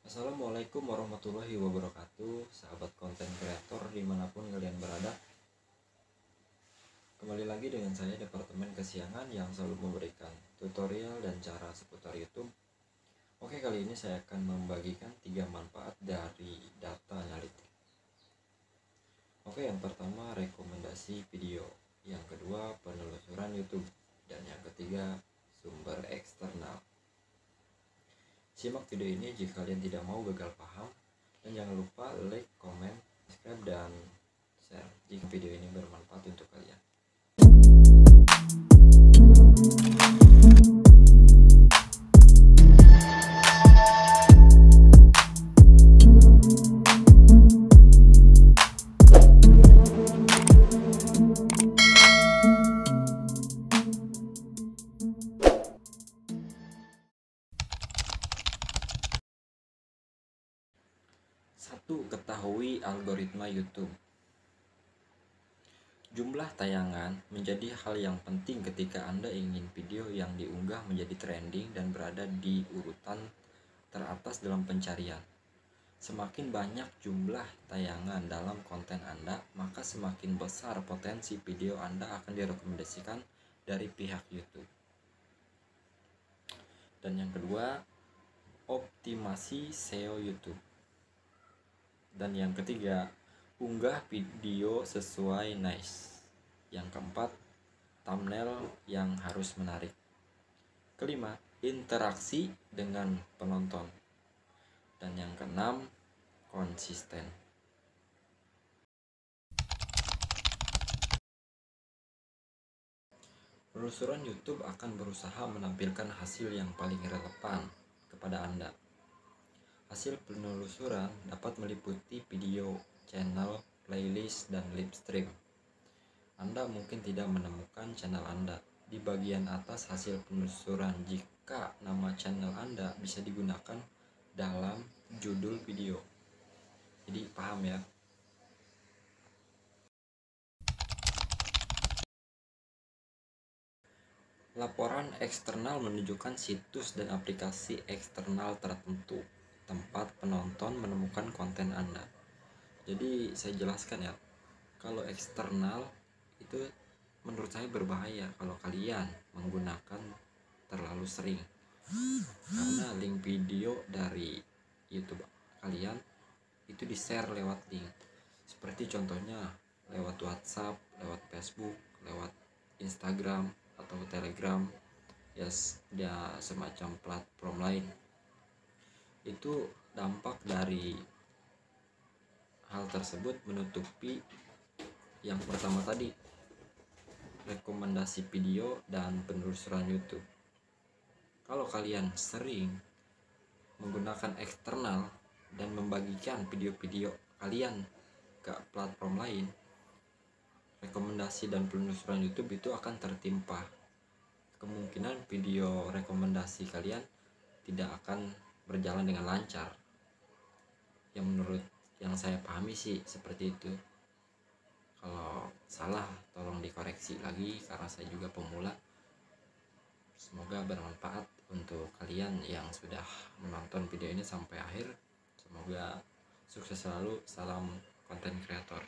Assalamualaikum warahmatullahi wabarakatuh, sahabat konten kreator dimanapun kalian berada. Kembali lagi dengan saya Departemen Kesiangan yang selalu memberikan tutorial dan cara seputar YouTube. Oke, kali ini saya akan membagikan 3 manfaat dari data analitik. Oke, yang pertama rekomendasi video, yang kedua penelusuran YouTube, dan yang ketiga sumber eksternal. Simak video ini jika kalian tidak mau gagal paham, dan jangan lupa like, comment, subscribe, dan share jika video ini bermanfaat untuk kalian. Satu, ketahui algoritma YouTube. Jumlah tayangan menjadi hal yang penting ketika Anda ingin video yang diunggah menjadi trending dan berada di urutan teratas dalam pencarian. Semakin banyak jumlah tayangan dalam konten Anda, maka semakin besar potensi video Anda akan direkomendasikan dari pihak YouTube. Dan yang kedua, optimasi SEO YouTube. Dan yang ketiga, unggah video sesuai niche. Yang keempat, thumbnail yang harus menarik. Kelima, interaksi dengan penonton. Dan yang keenam, konsisten. Penelusuran YouTube akan berusaha menampilkan hasil yang paling relevan kepada Anda. Hasil penelusuran dapat meliputi video, channel, playlist, dan live stream. Anda mungkin tidak menemukan channel Anda di bagian atas hasil penelusuran jika nama channel Anda bisa digunakan dalam judul video. Jadi paham ya? Laporan eksternal menunjukkan situs dan aplikasi eksternal tertentu tempat penonton menemukan konten Anda. Jadi saya jelaskan ya, kalau eksternal itu menurut saya berbahaya kalau kalian menggunakan terlalu sering, karena link video dari YouTube kalian itu di-share lewat link, seperti contohnya lewat WhatsApp, lewat Facebook, lewat Instagram atau Telegram, ya semacam platform lain. Itu dampak dari hal tersebut menutupi yang pertama tadi, rekomendasi video dan penelusuran YouTube. Kalau kalian sering menggunakan eksternal dan membagikan video-video kalian ke platform lain, rekomendasi dan penelusuran YouTube itu akan tertimpa. Kemungkinan video rekomendasi kalian tidak akan berjalan dengan lancar. Yang menurut yang saya pahami sih seperti itu. Kalau salah tolong dikoreksi lagi karena saya juga pemula. Semoga bermanfaat untuk kalian yang sudah menonton video ini sampai akhir. Semoga sukses selalu. Salam konten kreator.